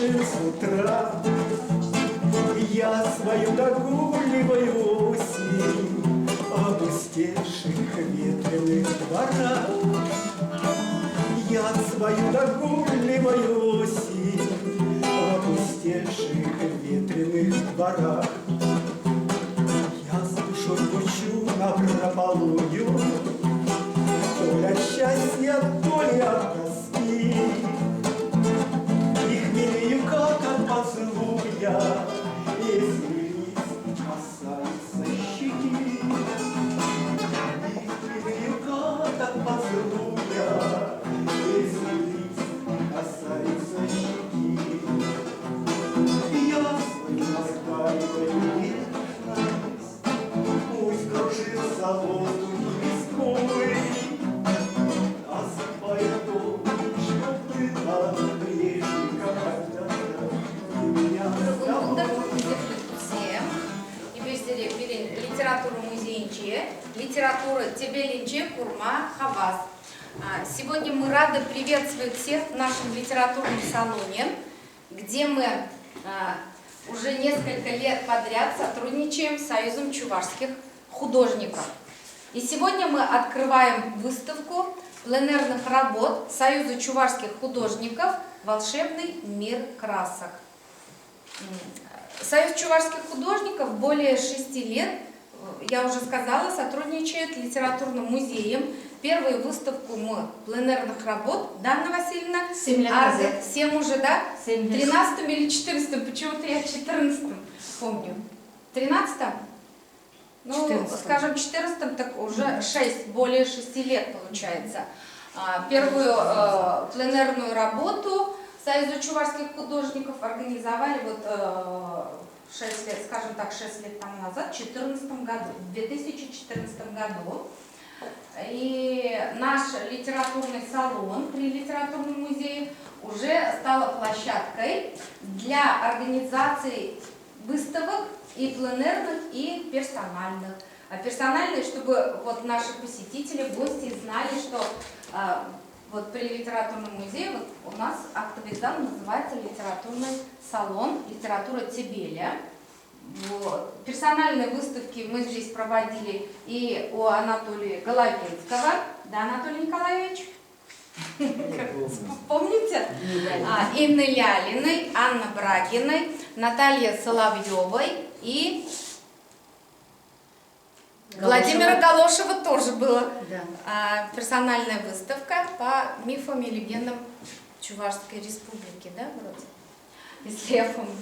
кружит с утра. Я свою догуливаю осень в опустевших ветреных дворах. Я свою догуливаю осень в опустевших ветреных дворах. Я с душой звучу напропалую, то ли от счастья, то ли от тоски. И хмелею, как от поцелуя, если лист касается щеки. И хмелею, как от поцелуя, если лист касается щеки. Я свою наскаливаю нежность, пусть кружится воздух виской, осыпает то, что было прежде, когда-то меня разговор. Литература музейнче, литература Тебелинче, Курма, Хавас. Сегодня мы рады приветствовать всех в нашем литературном салоне, где мы уже несколько лет подряд сотрудничаем с Союзом чувашских художников. И сегодня мы открываем выставку пленэрных работ Союза чувашских художников «Волшебный мир красок». Союз чувашских художников более 6 лет, я уже сказала, сотрудничает с литературным музеем. Первую выставку мы пленэрных работ, да, Анна Васильевна? 7 лет назад. 7 уже, да? 7 лет. 13 или 14, почему-то я 14 помню. 13? Ну, 14. скажем, 14, так уже 6, более 6 лет получается. Первую пленэрную работу Союза чувашских художников организовали вот 6 лет, скажем так, 6 лет тому назад, в 2014 году. И наш литературный салон при литературном музее уже стала площадкой для организации выставок и пленэрных, и персональных. А персональные, чтобы вот наши посетители, гости знали, что вот при литературном музее вот у нас актовый зал называется литературный салон «Литература Тебеля». Вот. Персональные выставки мы здесь проводили и у Анатолия Головинского. Да, Анатолий Николаевич? Помните? Инны Лялиной, Анны Брагиной, Натальи Соловьевой и Владимира Галошева тоже была персональная выставка по мифам и легендам Чувашской республики, да, вроде, если я помню.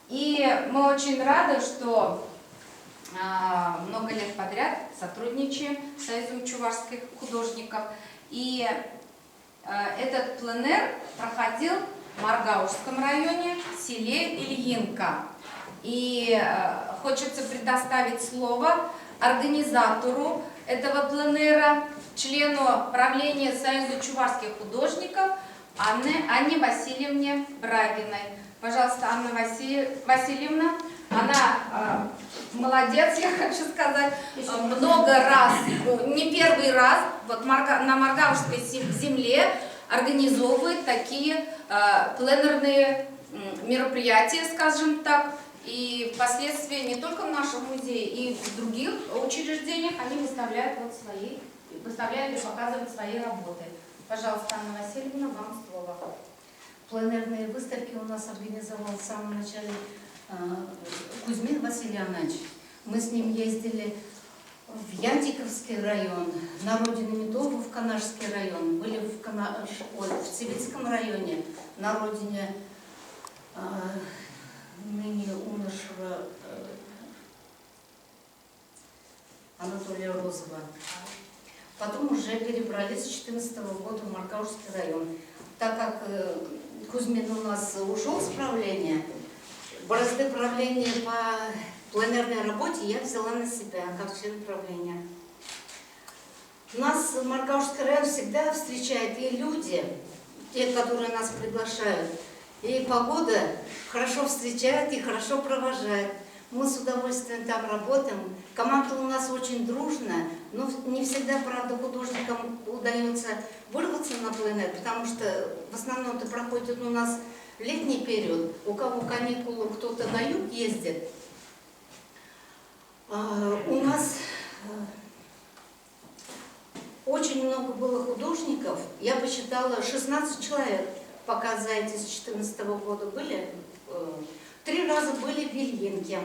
И мы очень рады, что много лет подряд сотрудничаем с Союзом чувашских художников. И этот пленэр проходил в Маргаушском районе, в селе Ильинка. И хочется предоставить слово организатору этого пленэра, члену правления Союза чувашских художников Анне Васильевне Брагиной. Пожалуйста, Анна Васильевна, она молодец, я хочу сказать, много раз, не первый раз, вот на Маргаушской земле организовывает такие пленэрные мероприятия, скажем так, и впоследствии не только в нашем музее, и в других учреждениях они выставляют и показывают свои работы. Пожалуйста, Анна Васильевна, вам слово. Пленэрные выставки у нас организовал в самом начале Кузьмин Василий Иванович. Мы с ним ездили в Янтиковский район, на родину Медову в Канашский район, были в Цивильском районе, на родине ныне умершего Анатолия Розова. Потом уже перебрались с 2014 года в Маргаушский район. Так как Кузьмин у нас ушел с правления, бразды правления по пленэрной работе я взяла на себя, как член правления. Нас Маргаушский район всегда встречает и люди, те, которые нас приглашают, и погода хорошо встречает и хорошо провожает. Мы с удовольствием там работаем. Команда у нас очень дружная, но не всегда, правда, художникам удается вырваться на пленэр, потому что в основном это проходит у нас в летний период, у кого каникулы, кто-то на юг ездит, у нас очень много было художников. Я посчитала, 16 человек, пока за эти с 2014 года были. 3 раза были в Ильинке.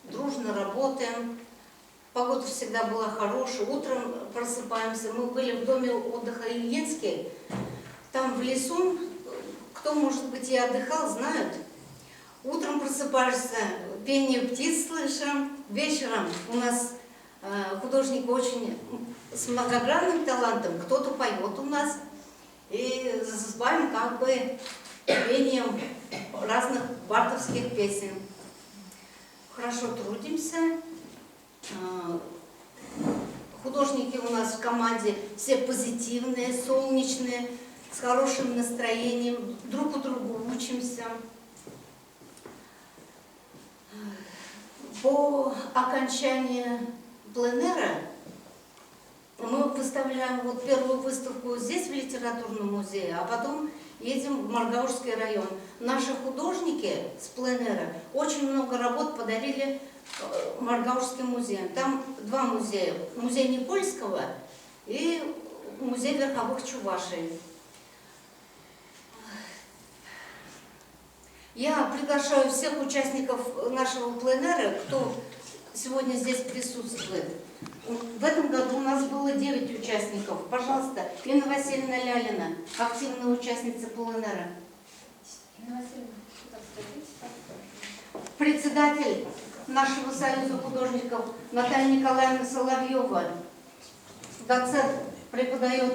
Дружно работаем. Погода всегда была хорошая. Утром просыпаемся. Мы были в доме отдыха Ильинский. Там в лесу, кто, может быть, и отдыхал, знают. Утром просыпаешься, пение птиц слышим. Вечером у нас художник очень с многогранным талантом. Кто-то поет у нас. И засыпаем как бы пением разных бардовских песен. Хорошо трудимся. Художники у нас в команде все позитивные, солнечные, с хорошим настроением, друг у друга учимся. По окончании пленэра мы выставляем вот первую выставку здесь, в литературном музее, а потом едем в Маргаушский район. Наши художники с пленэра очень много работ подарили Маргаушским музеям. Там 2 музея. Музей Никольского и музей верховых Чувашей. Я приглашаю всех участников нашего пленэра, кто сегодня здесь присутствует. В этом году у нас было 9 участников. Пожалуйста, Инна Васильевна Лялина, активная участница пленэра. Инна Васильевна, Председатель нашего союза художников Наталья Николаевна Соловьева, доцент, преподает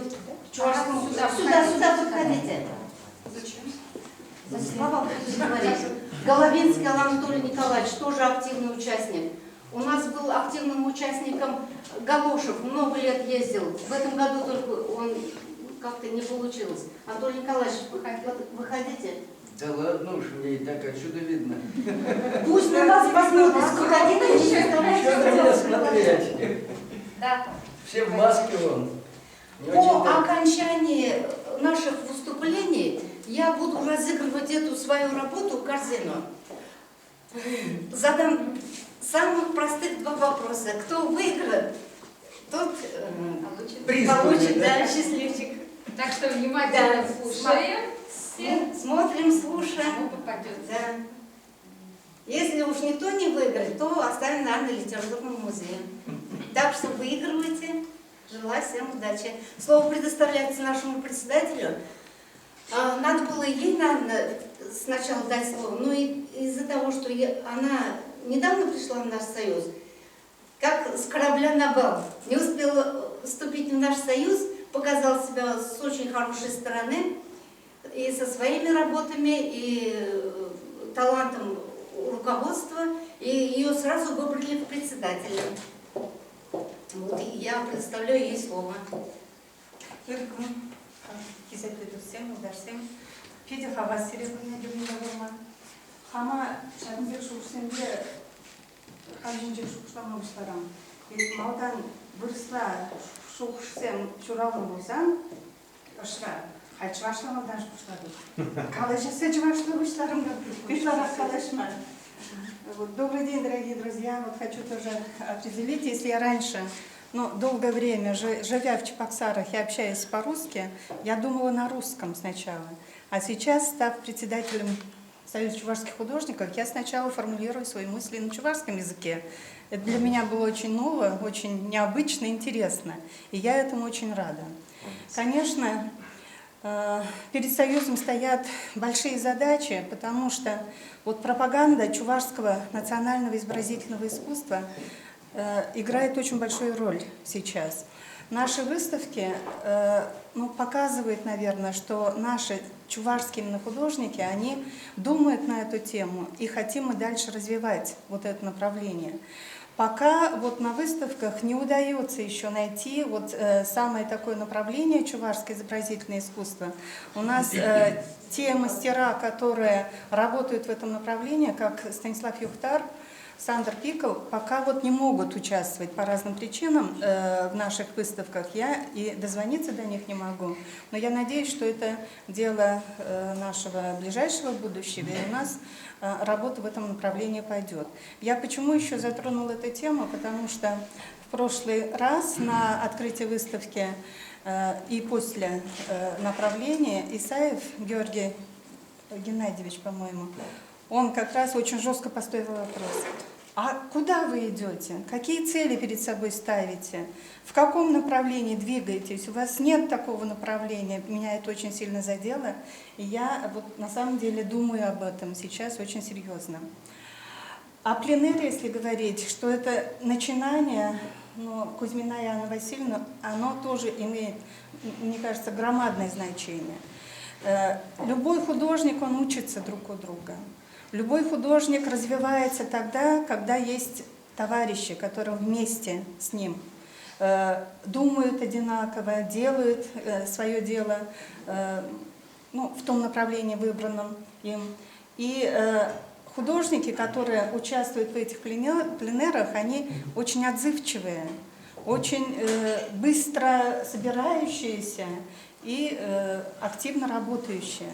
в Чувашском... Сюда подходите. Зачем? Слова будете говорить. Головинский Анатолий Николаевич, тоже активный участник. У нас был активным участником Галошев, много лет ездил. В этом году только он как-то не получилось. Анатолий Николаевич, выходите. Да ладно уж, мне и так отсюда видно. Пусть на вас посмотрят, Что на меня смотреть? Да. Все в маске вон. Не По очень-то. окончании наших выступлений я буду разыгрывать эту свою работу, корзину. Задам самых простых 2 вопроса. Кто выиграет, тот Приз получит, будет, да, да? счастливчик. Так что внимательно Да, слушаем. Все. Смотрим, слушаем. Кому попадет. Да. Если уж никто не выиграет, то оставим, наверное, литературному музею. Так что выигрывайте. Желаю всем удачи. Слово предоставляется нашему председателю. Надо было ей, наверное, сначала дать слово, но из-за того, что она недавно пришла в наш союз, как с корабля на бал, не успела вступить в наш союз, показала себя с очень хорошей стороны, и со своими работами, и талантом руководства, и ее сразу выбрали в председателя. Вот, и я предоставляю ей слово. Кизетедусем, ударсем, Федя Хавасиревна, Людмила Хама, Шармбек Шуксенде, Хажинджик Шукштам Муштарам. И Малдан выросла Шуксем Чуралом Бузан, Шра, а Чваштам Алдан Шукштаду. Калаши Чваштам Буштарам, Пишлара Калашмар. Добрый день, дорогие друзья. Вот хочу тоже определить, если я раньше, долгое время, живя в Чебоксарах и общаясь по-русски, я думала на русском сначала. А сейчас, став председателем Союза чувашских художников, я сначала формулирую свои мысли на чувашском языке. Это для меня было очень ново, очень необычно, интересно. И я этому очень рада. Конечно, перед Союзом стоят большие задачи, потому что вот пропаганда чувашского национального изобразительного искусства играет очень большую роль сейчас. Наши выставки показывают, наверное, что наши чувашские именно художники, они думают на эту тему, и хотим мы дальше развивать вот это направление. Пока вот на выставках не удается еще найти вот самое такое направление чувашское изобразительное искусство. У нас те мастера, которые работают в этом направлении, как Станислав Юхтар, Сандер Пикл пока вот не могут участвовать по разным причинам в наших выставках. Я и дозвониться до них не могу. Но я надеюсь, что это дело нашего ближайшего будущего, и у нас работа в этом направлении пойдет. Я почему еще затронула эту тему? Потому что в прошлый раз на открытии выставки и после направления Исаев Георгий Геннадьевич, по-моему, он как раз очень жестко поставил вопрос. А куда вы идете? Какие цели перед собой ставите? В каком направлении двигаетесь? У вас нет такого направления. Меня это очень сильно задело. И я вот на самом деле думаю об этом сейчас очень серьезно. О пленэре, если говорить, что это начинание, но Кузьмина и Анна Васильевна, оно тоже имеет, мне кажется, громадное значение. Любой художник, он учится друг у друга. Любой художник развивается тогда, когда есть товарищи, которые вместе с ним думают одинаково, делают свое дело в том направлении, выбранном им. И художники, которые участвуют в этих пленэрах, они очень отзывчивые, очень быстро собирающиеся и активно работающие.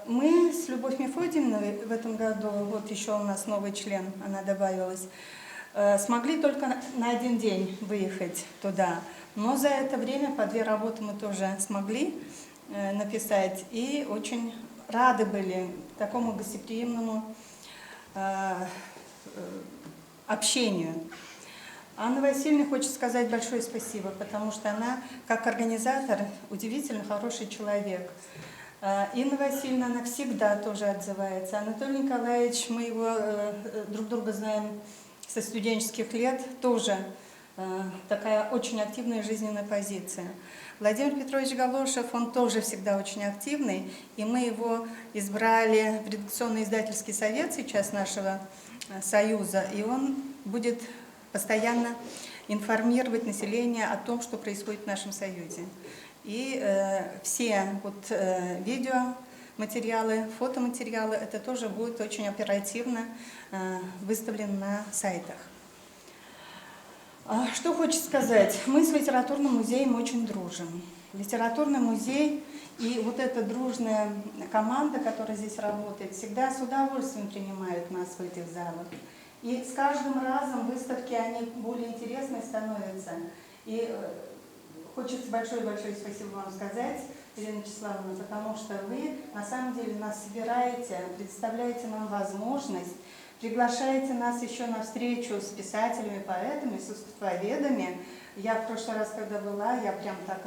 Мы с Любовь Мефодиевной в этом году, вот еще у нас новый член, она добавилась, смогли только на один день выехать туда. Но за это время по 2 работы мы тоже смогли написать и очень рады были такому гостеприимному общению. Анна Васильевна хочет сказать большое спасибо, потому что она, как организатор, удивительно хороший человек. Инна Васильевна, она всегда тоже отзывается. Анатолий Николаевич, мы его друг друга знаем со студенческих лет, тоже такая очень активная жизненная позиция. Владимир Петрович Галошев, он тоже всегда очень активный, и мы его избрали в редакционно-издательский совет сейчас нашего союза, и он будет постоянно информировать население о том, что происходит в нашем союзе. И все видеоматериалы, фотоматериалы, это тоже будет очень оперативно выставлено на сайтах. Что хочется сказать? Мы с литературным музеем очень дружим. Литературный музей и вот эта дружная команда, которая здесь работает, всегда с удовольствием принимают нас в этих залах. И с каждым разом выставки, они более интересные становятся. И хочется большое-большое спасибо вам сказать, Елена Вячеславовна, потому что вы на самом деле нас собираете, предоставляете нам возможность, приглашаете нас еще на встречу с писателями, поэтами, с искусствоведами. Я в прошлый раз, когда была, я прям так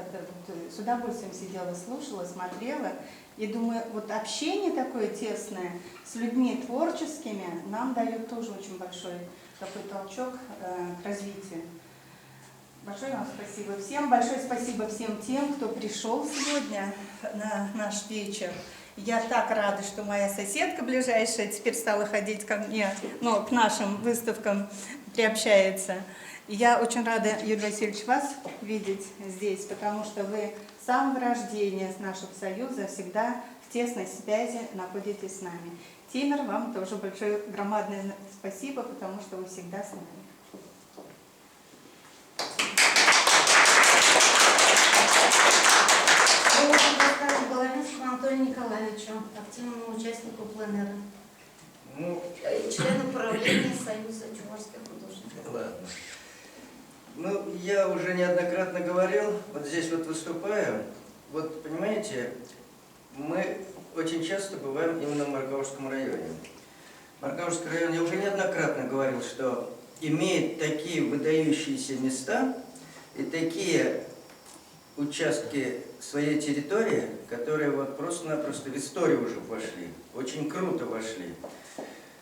с удовольствием сидела, слушала, смотрела. И думаю, вот общение такое тесное с людьми творческими нам дает тоже очень большой такой толчок к развитию. Большое вам спасибо всем, большое спасибо всем тем, кто пришел сегодня на наш вечер. Я так рада, что моя соседка ближайшая теперь стала ходить ко мне, к нашим выставкам приобщается. Я очень рада, Юрий Васильевич, вас видеть здесь, потому что вы с самого рождения с нашего союза всегда в тесной связи находитесь с нами. Тимер, вам тоже большое громадное спасибо, потому что вы всегда с нами. Головинскому Анатолию Николаевичу, активному участнику пленэра, члену правления Союза чувашских художников. Ладно. Я уже неоднократно говорил, вот здесь вот выступаю, вот понимаете, мы очень часто бываем именно в Маркаушском районе. Маркаушский район, я уже неоднократно говорил, что имеет такие выдающиеся места и такие участки своей территории, которые вот просто-напросто в историю уже вошли, очень круто вошли.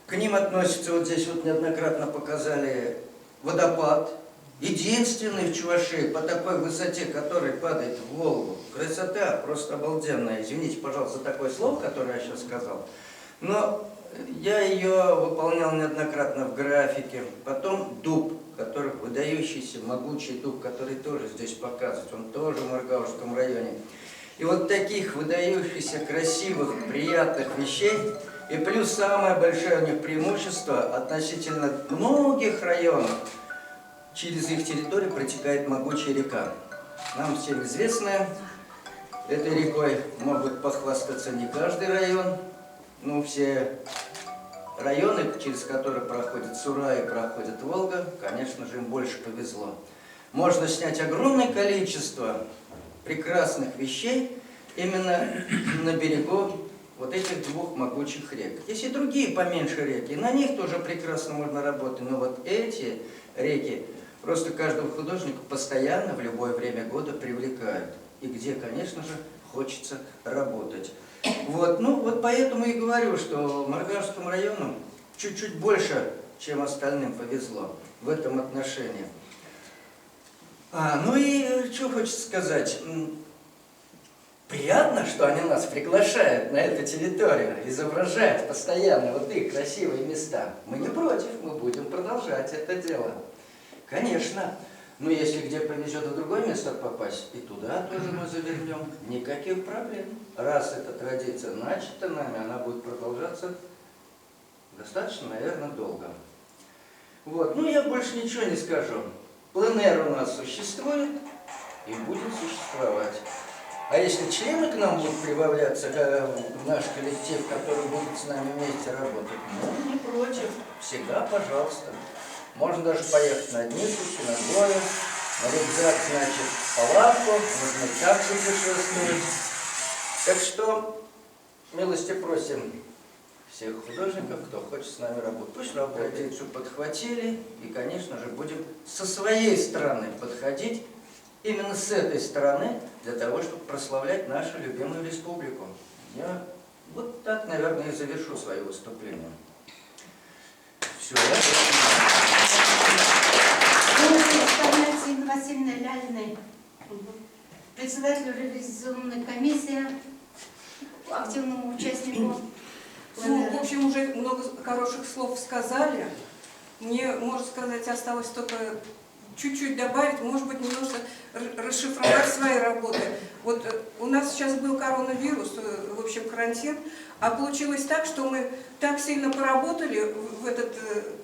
К ним относятся, вот здесь вот неоднократно показали водопад, единственный в Чувашии по такой высоте, который падает в Волгу. Красота просто обалденная. Извините, пожалуйста, за такое слово, которое я сейчас сказал. Но я ее выполнял неоднократно в графике. Потом дуб, который выдающийся, могучий дуб, который тоже здесь показывает. Он тоже в Маркаушском районе. И вот таких выдающихся, красивых, приятных вещей И плюс самое большое у них преимущество относительно многих районов. Через их территорию протекает могучая река. Нам всем известная. Этой рекой могут похвастаться не каждый район, но все районы, через которые проходит Сура и проходит Волга, конечно же, им больше повезло. Можно снять огромное количество прекрасных вещей именно на берегу вот этих двух могучих рек. Есть и другие поменьше реки, на них тоже прекрасно можно работать, но вот эти реки просто каждого художника постоянно в любое время года привлекают. И где, конечно же, хочется работать. Вот, ну вот поэтому и говорю, что Маргашскому району чуть-чуть больше, чем остальным, повезло в этом отношении. Ну и что хочется сказать. Приятно, что они нас приглашают на эту территорию, изображать постоянно вот их красивые места. Мы не против, мы будем продолжать это дело. Конечно. Но если где повезет в другое место попасть, и туда тоже мы завернем. Никаких проблем. Раз эта традиция начата нами, она будет продолжаться достаточно, наверное, долго. Вот. Ну, я больше ничего не скажу. Пленэр у нас существует и будет существовать. А если члены к нам будут прибавляться в наш коллектив, который будет с нами вместе работать, ну, не против. Всегда, пожалуйста. Можно даже поехать на одни сутки, на двое, на рюкзак, значит, палатку, можно и так путешествовать. Так что милости просим всех художников, кто хочет с нами работать. Пусть традицию подхватили, и, конечно же, будем со своей стороны подходить, именно с этой стороны, для того, чтобы прославлять нашу любимую республику. Я вот так, наверное, и завершу свое выступление. Все, Инна Васильевна Лялиной, председателю ревизионной комиссии, активному участнику. Ну, в общем, уже много хороших слов сказали. Мне, можно сказать, осталось только чуть-чуть добавить, может быть, немножко расшифровать свои работы. Вот у нас сейчас был коронавирус, в общем, карантин, а получилось так, что мы так сильно поработали в этот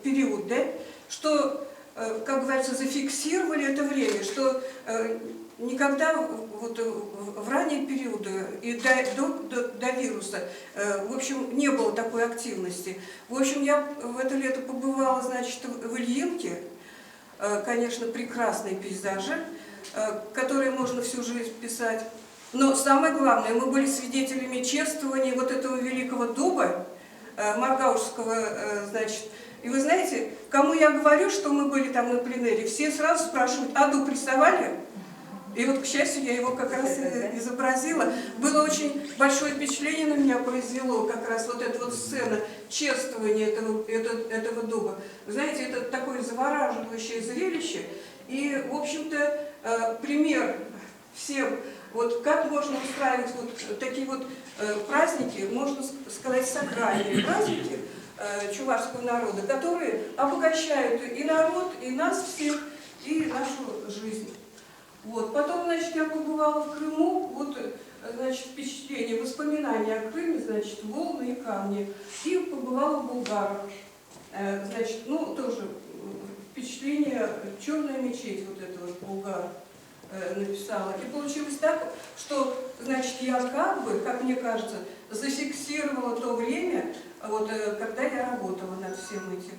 период, да, что, как говорится, зафиксировали это время, что никогда вот в ранние периоды и до вируса, в общем, не было такой активности. В общем, я в это лето побывала, значит, в Ильинке. Конечно, прекрасные пейзажи, которые можно всю жизнь писать. Но самое главное, мы были свидетелями чествования вот этого великого дуба, Маргаушского, значит. И вы знаете, кому я говорю, что мы были там на пленэре, все сразу спрашивают, а дуб рисовали? И вот, к счастью, я его как раз изобразила. Было очень большое впечатление на меня произвело как раз вот эта вот сцена чествования этого дуба. Вы знаете, это такое завораживающее зрелище. И, в общем-то, пример всем, вот как можно устраивать вот такие вот праздники, можно сказать, сакральные праздники чувашского народа, которые обогащают и народ, и нас всех, и нашу жизнь. Вот. Потом, значит, я побывала в Крыму, вот, значит, впечатление, воспоминания о Крыме, значит, волны и камни. И побывала в Булгарах. Значит, ну, тоже впечатление, черная мечеть, вот это вот Булгар написала. И получилось так, что, значит, я как бы, как мне кажется, зафиксировала то время, вот, когда я работала над всем этим.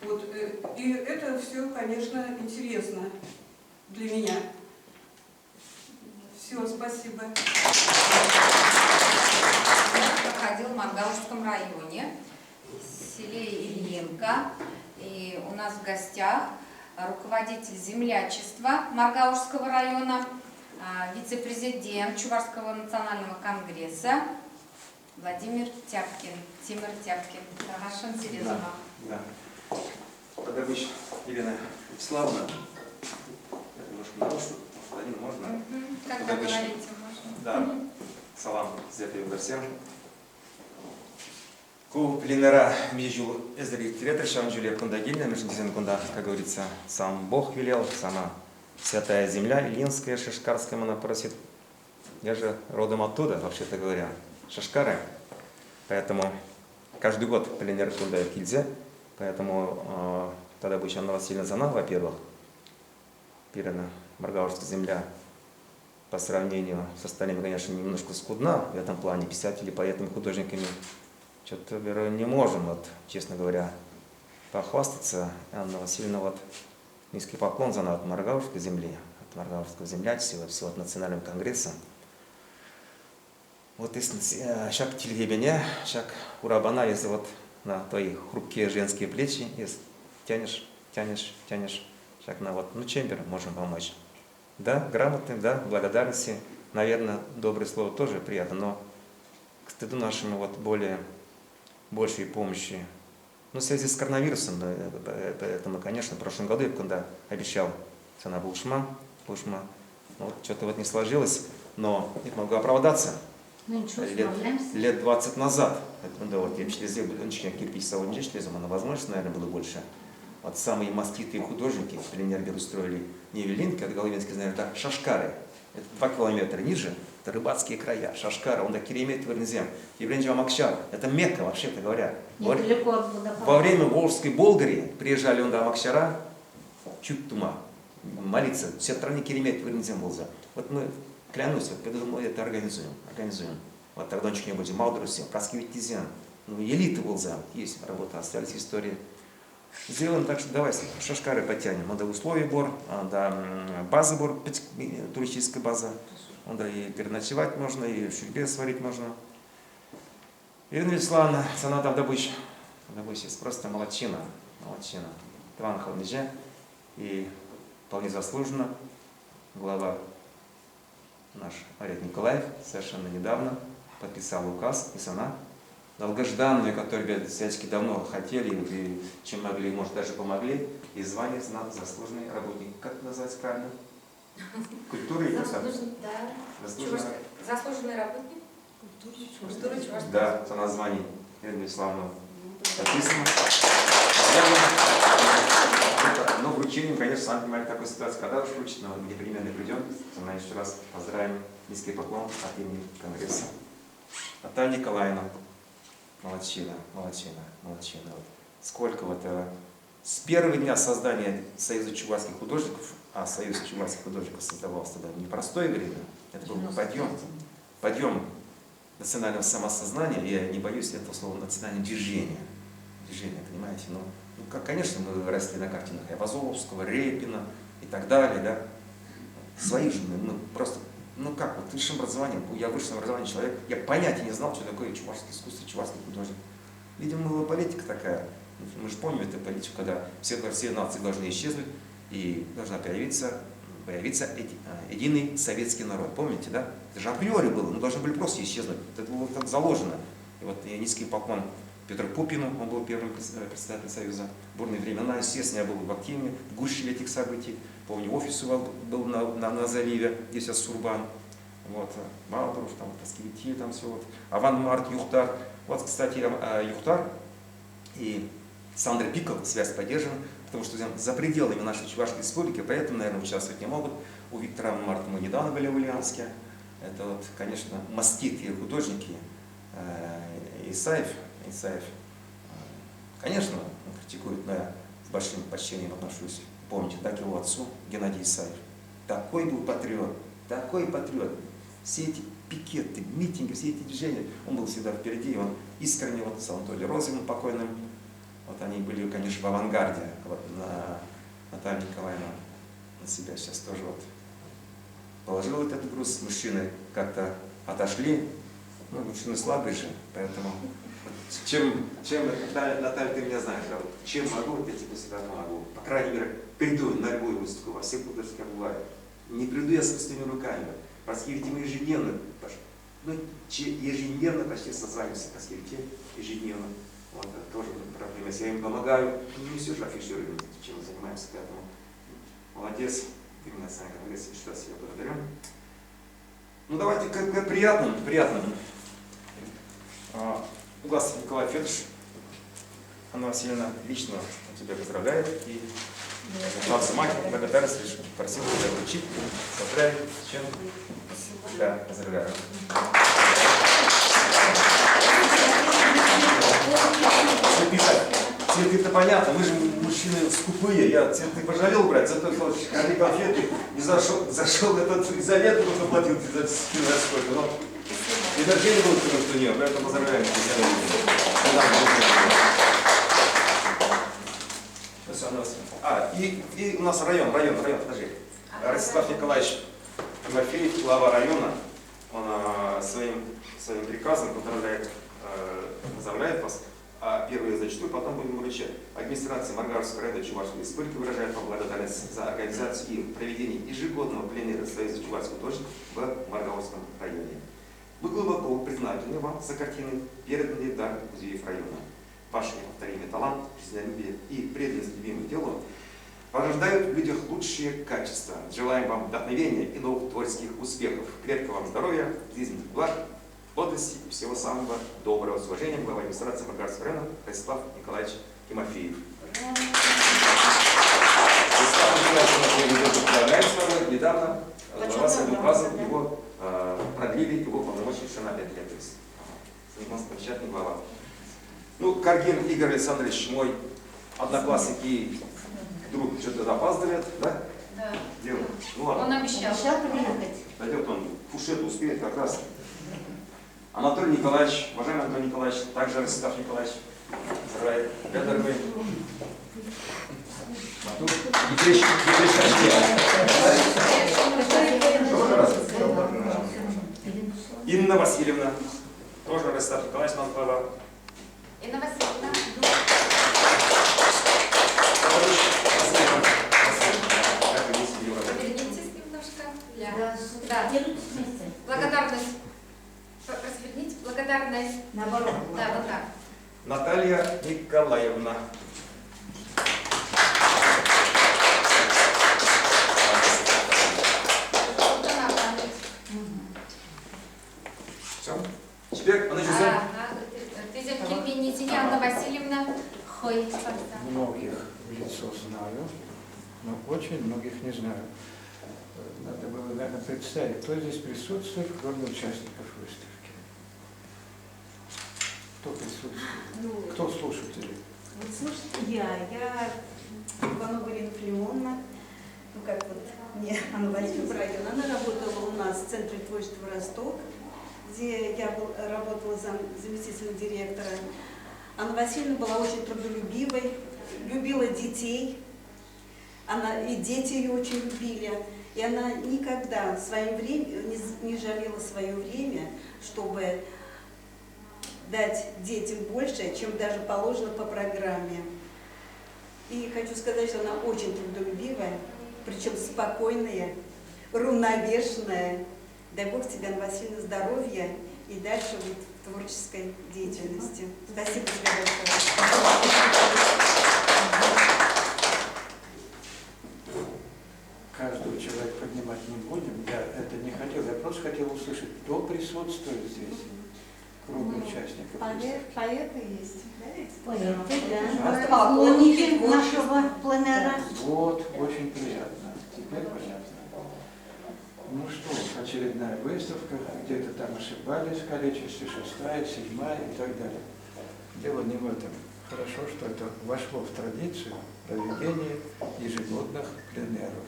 Вот, и это все, конечно, интересно для меня. Все, спасибо. Проходил в Маргаушском районе, в селе Ильинка. И у нас в гостях руководитель землячества Маргаушского района, вице-президент Чувашского национального конгресса Владимир Тяпкин. Тимур Тяпкин. Рашен Серезова. Да. Подобич Елена Вячеславовна. Немножко нарушил. Господин, можно? Когда говорите, можно. Да. Салам, зятый всем. Ку пленера между эзрит ретрешан Джулия Кундагильна, между Кунда, как говорится, сам Бог велел, сама святая земля, Ильинская, Шашкарская, она просит. Я же родом оттуда, вообще-то говоря, Шашкары. Поэтому каждый год пленер туда кильзе, поэтому тогда бы еще Анна Васильевна Зана, во-первых, Пирина, Маргаушская земля, по сравнению с остальными, конечно, немножко скудна в этом плане, писатели, поэтами, художниками, что-то не можем, вот, честно говоря, похвастаться. Анна Васильевна, вот, низкий поклон за от Маргаушской земли, от Маргаушского землячества, всего от Национального конгресса. Вот если шаг телегебене, шаг урабана, если вот на твои хрупкие женские плечи, если тянешь, шаг на вот, ну, чембер можем помочь. Да, грамотным, да, благодарности, наверное, доброе слово тоже приятно, но к стыду нашему вот большей помощи. Ну, в связи с коронавирусом, поэтому, конечно, в прошлом году я когда обещал, что она Булшма, ну, вот, что-то вот не сложилось, но я могу оправдаться. Ну ничего, справляемся. Лет 20 назад, да, вот я кирпич сегодня шлезом, она возможность, наверное, было больше. Вот самые маститые художники, пленер устроили не Велинки, а Головинский, наверное, так, Шашкары. Это 2 километра ниже, это рыбацкие края, Шашкара, он так Керемет Вернезем, Евренджава Макшар, это Мекка, вообще-то говоря. Недалеко от водопада. Во время Волжской Болгарии приезжали он до Макшара, чуть тума, молиться, все страны Керемет Вернезем был за. Вот мы, клянусь, вот, мы это организуем. Вот тогда не будет Малдруси, Праскевитизян, ну, элиты был за, есть работа, остались истории. Сделаем так, что давайте Шашкары потянем. Надо условия бор, да, база бор, туристическая база. Да, и переночевать можно, и в шельбе сварить можно. Ирина Вячеславовна, цена там добыча просто молодчина. Иван Холмежа. И вполне заслуженно глава наш Олег Николаев совершенно недавно подписал указ и цена долгожданную, которую всячески давно хотели, и чем могли, может, даже помогли, и звание знак заслуженный работник. Как это называется правильно? Культуры и красоты. Заслуженный работник. Культуры Чувашской. Да, по названию Ирина Вячеславовна подписано. Но вручением, конечно, сам понимаете, такой ситуации, когда уж вручить, но мы непременно придем. Мы еще раз поздравим, низкий поклон от имени Конгресса. Наталья Николаевна. Молодчина. Вот. Сколько вот с первого дня создания Союза чувашских художников, а Союз чувашских художников создавался тогда в непростое время, это был подъем национального самосознания, я не боюсь этого слова, национальное движение, понимаете, ну конечно, мы росли на картинах Айвазовского, Репина и так далее, да, своих же, мы просто, как, вот высшим образованием, я высшим образованием человек, я понятия не знал, что такое чувашское искусство, чувашский художник. Видимо, была политика такая, мы же помним эту политику, когда все нации должны исчезнуть, и должна появиться единый советский народ. Помните, да? Это же априори было, мы должны были просто исчезнуть. Это было так заложено. И вот я низкий поклон Петру Пупину, он был первым председателем Союза. В бурные времена, естественно, я был в активе, в гуще этих событий. Помню, офис был на заливе, где сейчас Сурбан. Вот, Малдорф, там, Таскевити, там все. Вот. Аванмарт, Юхтар. Вот, кстати, Юхтар и Сандра Пиков связь поддержана, потому что за пределами нашей Чувашской республики, поэтому, наверное, участвовать не могут. У Виктора Марта мы недавно были в Ульяновске. Это вот, конечно, маститые художники. Исаев, конечно, он критикует, но я с большим почтением отношусь. Помните, да, к его отцу Геннадий Исаев. Такой был патриот. Все эти пикеты, митинги, все эти движения, он был всегда впереди, он искренне, вот с Анатолием Розовым покойным, вот они были, конечно, в авангарде, вот Наталья Николаевна на себя сейчас тоже вот положила вот этот груз, мужчины как-то отошли, мужчины слабые же, поэтому чем Наталья, ты меня знаешь, да, вот, чем могу, я тебе всегда помогу, по крайней мере, приду на любую выставку, во всех художественных бывает, не приду я с пустыми руками, Паскевити мы ежедневно, почти созваниваемся, Паскевити ежедневно. Вот, это тоже проблема. Если я им помогаю, не все же афишируем, чем мы занимаемся, поэтому молодец, ты меня с вами Конгресс, еще раз я благодарю. Ну давайте к приятному. У вас Николай Федорович, Анна Васильевна лично тебя поздравляет и вам сама благодарность, лишь просил тебя вручить, поздравить, с чем? Да, поздравляю. цветы-то понятно, мы же мужчины скупые, я цветы пожалел брать, зато каждый конфеты не зашел этот изолент, кто заплатил за сколько, но энергия не было, потому что нет, поэтому поздравляем. И у нас район, подожди. Ростислав Николаевич Тимофеев, глава района, он своим приказом поздравляет вас. А первый я зачту, потом будем вручать. Администрация Маргаровского района Чувашской республики выражает вам благодарность за организацию и проведение ежегодного пленера Союза Чувашских художников в Маргаровском районе. Мы глубоко признательны вам за картины, переданные в дар музеев района. Ваш неповторимый талант, жизнелюбие и преданность любимому делу порождают в людях лучшие качества. Желаем вам вдохновения и новых творческих успехов, крепкого вам здоровья, жизненных благ, плодности и всего самого доброго. С уважением, глава администрации Маргаровского района Ростислав Николаевич Тимофеев. Ростислав Николаевич недавно глава своим указом его продлили его полномочия еще на 5 лет. То есть занимался замечательный глава. Ну, Каргин Игорь Александрович, мой одноклассник и друг, что-то опаздывает, да? Да. Дело. Ну ладно. Он обещал. приехать. Пойдет он, фушет успеет как раз. Анатолий Николаевич, уважаемый Анатолий Николаевич, также Ростислав Николаевич, здравия, дорогой. А тут Инна Васильевна, тоже Ростислав Николаевич, нам глава. Инна Васильевна. Повернитесь немножко. Да. Благодарность. Разверните. Благодарность. Наоборот. Да, вот так. Наталья Николаевна. Все. Теперь она еще Анна Васильевна. Хой. Многих в лицо знаю, но очень многих не знаю. Надо было, наверное, представить, кто здесь присутствует, кроме участников выставки. Кто присутствует? Кто слушатели? Вот слушайте, я Иванова Ирина Филимоновна, ну как вот мне Анна Васильевна район, она работала у нас в Центре творчества Росток, где я работала заместителем директора. Анна Васильевна была очень трудолюбивой, любила детей, и дети ее очень любили. И она никогда своим временем не жалела свое время, чтобы дать детям больше, чем даже положено по программе. И хочу сказать, что она очень трудолюбивая, причем спокойная, равновешенная. Дай Бог тебе, Анна Васильевна, здоровья и дальше вот в творческой деятельности. Спасибо тебе большое. Каждого человека поднимать не будем. Я это не хотел. Я просто хотел услышать, кто присутствует здесь, кроме участников выставки. Поэты есть. Поклонники нашего пленера. Вот, очень приятно. Теперь понятно. Ну что, очередная выставка, где-то там ошибались в количестве, 6-я, 7-я и так далее. Дело не в этом. Хорошо, что это вошло в традицию проведения ежегодных пленеров.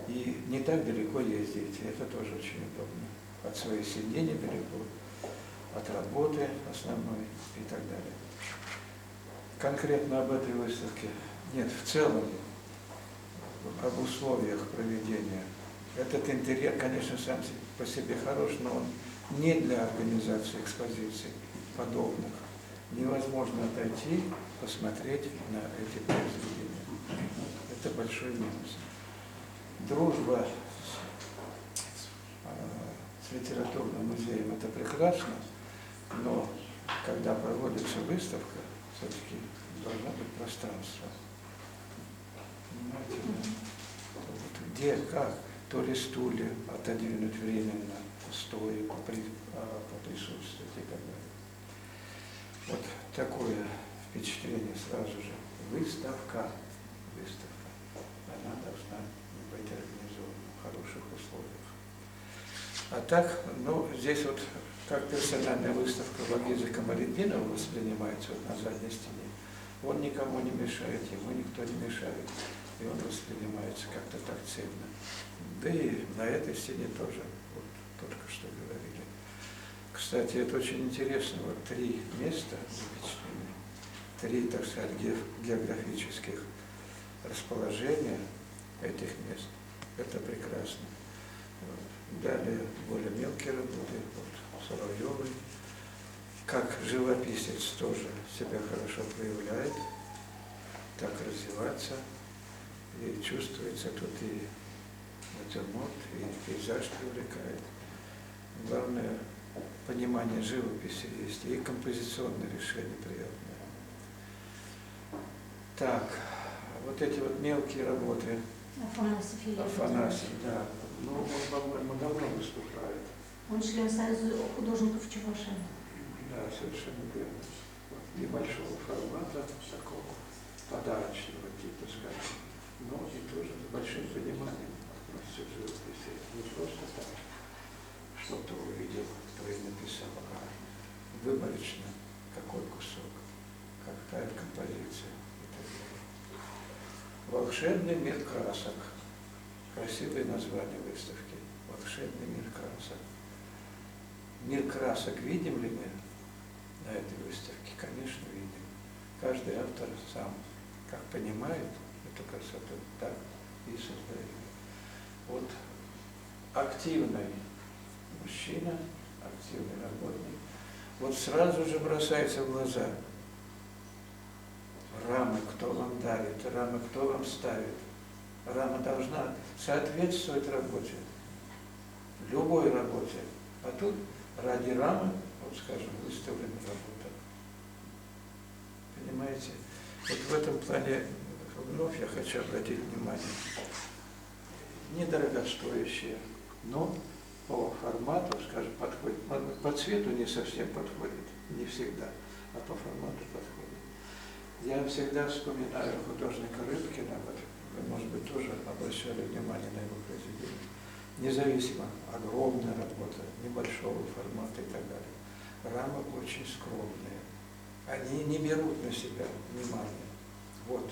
И не так далеко ездить, это тоже очень удобно. От своей семьи недалеко, от работы основной и так далее. Конкретно об этой выставке нет, в целом об условиях проведения. Этот интерьер, конечно, сам по себе хорош, но он не для организации экспозиций подобных. Невозможно отойти, посмотреть на эти произведения. Это большой минус. Дружба с литературным музеем – это прекрасно, но когда проводится выставка, все-таки должно быть пространство. Понимаете, да? Вот где, как, то ли стулья отодвинуть временно, стойку поприсутствовать и так далее. Вот такое впечатление сразу же. Выставка. Она должна быть организована в хороших условиях. А так, ну, здесь вот как персональная выставка Вагиза Камалетдинова воспринимается вот на задней стене. Он никому не мешает, ему никто не мешает. И он воспринимается как-то так ценно. Да и на этой стене тоже, вот только что говорили. Кстати, это очень интересно, вот 3 места запечатлены, 3, так сказать, географических расположения этих мест. Это прекрасно. Вот. Далее более мелкие работы, вот Соловьевой. Как живописец тоже себя хорошо проявляет, так развиваться. И чувствуется тут и натюрморт, и пейзаж привлекает. Главное, понимание живописи есть, и композиционное решение приятное. Так, вот эти вот мелкие работы. Афанасий, да. Ну, он, по-моему, давно выступает. Он член Союза художников Чувашии. Да, совершенно верно. Вот, небольшого формата, такого подарочного типа, скажем. Но и тоже с большим пониманием относится к живописи. Не просто так, что-то увидел, то и написал, а выборочно, какой кусок, какая композиция и так далее. Волшебный мир красок. Красивое название выставки. Волшебный мир красок. Мир красок видим ли мы на этой выставке? Конечно, видим. Каждый автор сам, как понимает эту красоту, так и создает. Вот активный мужчина, активный работник, вот сразу же бросается в глаза. Рамы кто вам дарит, рамы кто вам ставит. Рама должна соответствовать работе, любой работе. А тут ради рамы, вот скажем, выставлена работа. Понимаете? Вот в этом плане вновь я хочу обратить внимание. Недорогостоящие, но по формату, скажем, подходит. По цвету не совсем подходит, не всегда, а по формату подходит. Я всегда вспоминаю художника Рыбкина, вы, может быть, тоже обращали внимание на его произведения. Независимо, огромная работа, небольшого формата и так далее. Рамы очень скромные. Они не берут на себя внимание. Вот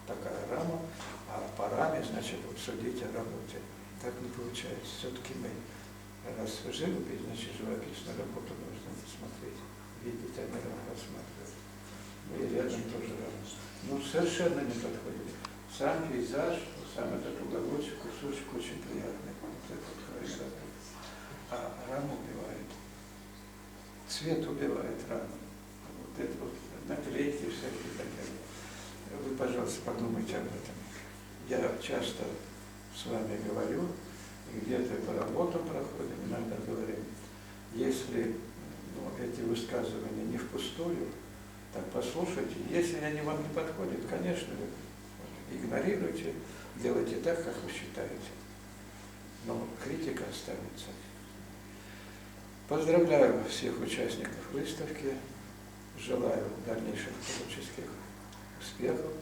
такая рама, а по раме, значит, вот судить о работе. Так не получается. Все-таки мы, раз живопись, значит, живописную работу нужно смотреть, видеть, а не рассматривать. И рядом тоже рама. Ну, совершенно не подходит. Сам пейзаж, сам этот уголочек, кусочек очень приятный. Вот этот хорошо. А раму убивает. Цвет убивает раму. Вот это вот наклейки всякие и так далее. Вы, пожалуйста, подумайте об этом. Я часто с вами говорю, где-то по работам проходим, иногда говорим, если эти высказывания не впустую, так послушайте, если они вам не подходят, конечно, игнорируйте, делайте так, как вы считаете. Но критика останется. Поздравляю всех участников выставки, желаю дальнейших творческих успехов.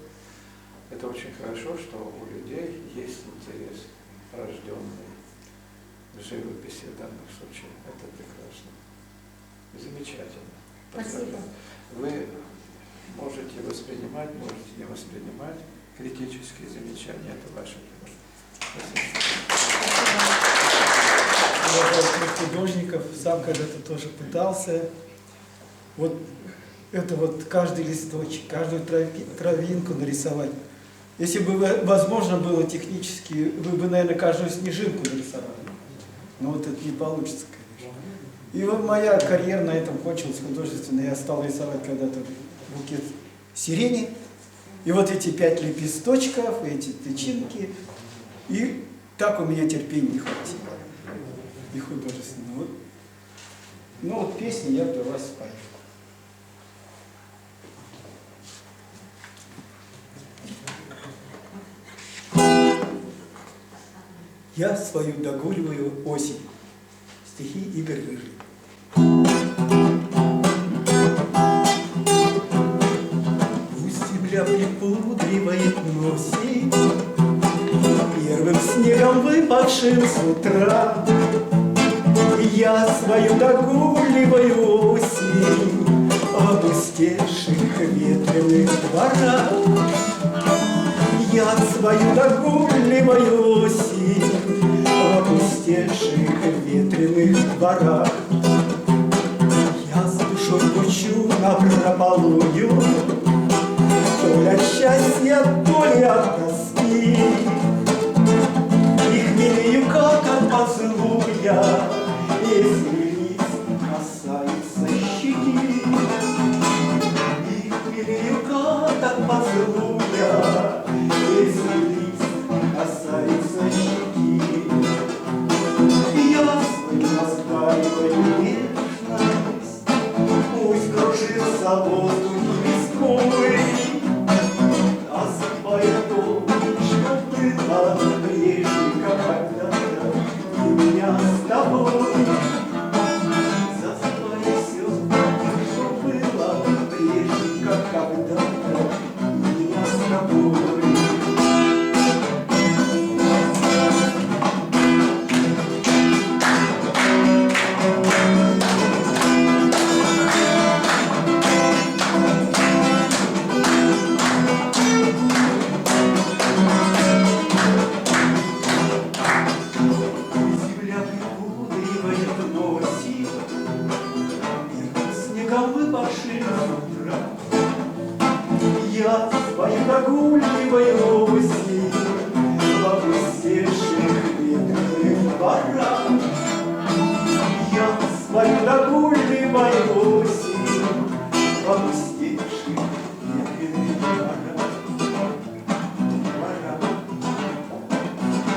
Это очень хорошо, что у людей есть интерес рожденный в живописи в данном случае. Это прекрасно. Замечательно. Спасибо. Вы можете воспринимать, можете не воспринимать критические замечания, это ваше дело. Уважаемых художников, сам когда-то тоже пытался. Вот это вот каждый листочек, каждую травинку нарисовать. Если бы возможно было технически, вы бы, наверное, каждую снежинку нарисовали. Но вот это не получится, конечно. И вот моя карьера на этом кончилась художественно. Я стал рисовать когда-то букет сирени. И вот эти 5 лепесточков, эти тычинки. И так у меня терпения не хватило. И художественно. Вот. Ну вот песни я для вас спою. Я свою догуливаю осень. Стихи Игорь Рыжий. Пусть земля припудривает носик первым снегом выпавшим с утра. И я свою догуливаю осень в В опустевших ветреных дворах я свою догуливаю осень. В опустевших ветреных дворах я с душой пучу напропалую, то ли от счастья, то ли от тоски. И хмелею, как от поцелуя, если лист касается щеки. И хмелею, как от поцелуя, если лист касается щеки. Я свою настаиваю нежность, пусть кружится воздух висковый, осыпает то, что было прежде, как когда-то, и меня с тобой. Засыпай все, что было прежде, как когда-то, и меня с тобой. Земля прикудривает носик, и снегом выпавшим утра. Я свою догуливаю осень в опустевших ветреных дворах. Я свою догуливаю осень в опустевших ветреных дворах.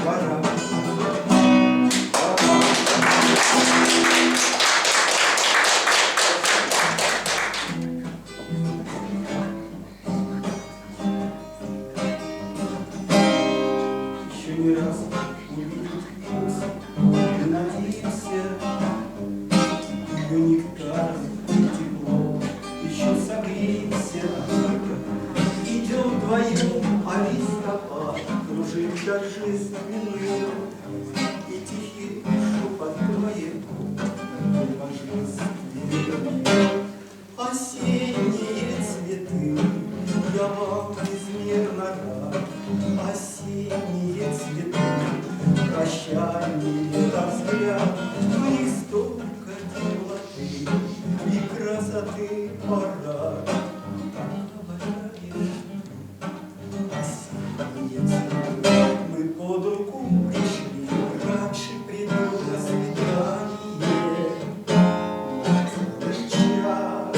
Двора. Еще не раз увидеть и надеемся, ее нектар и тепло, еще согреемся. Идем вдвоем, а листопад кружит торжественную, и тихий шепот твоих осенние цветы, я вам безмерно рад. Осенние цветы, прощание, взгляд, в них столько теплоты и красоты парад. Осенние цветы, мы под руку пришли, раньше приду на свидание. Час,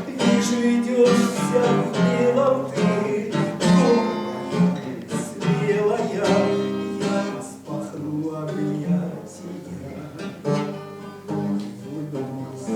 вижу, идешь вся в белом ты, смелая, я распахну объятия, улыбнусь.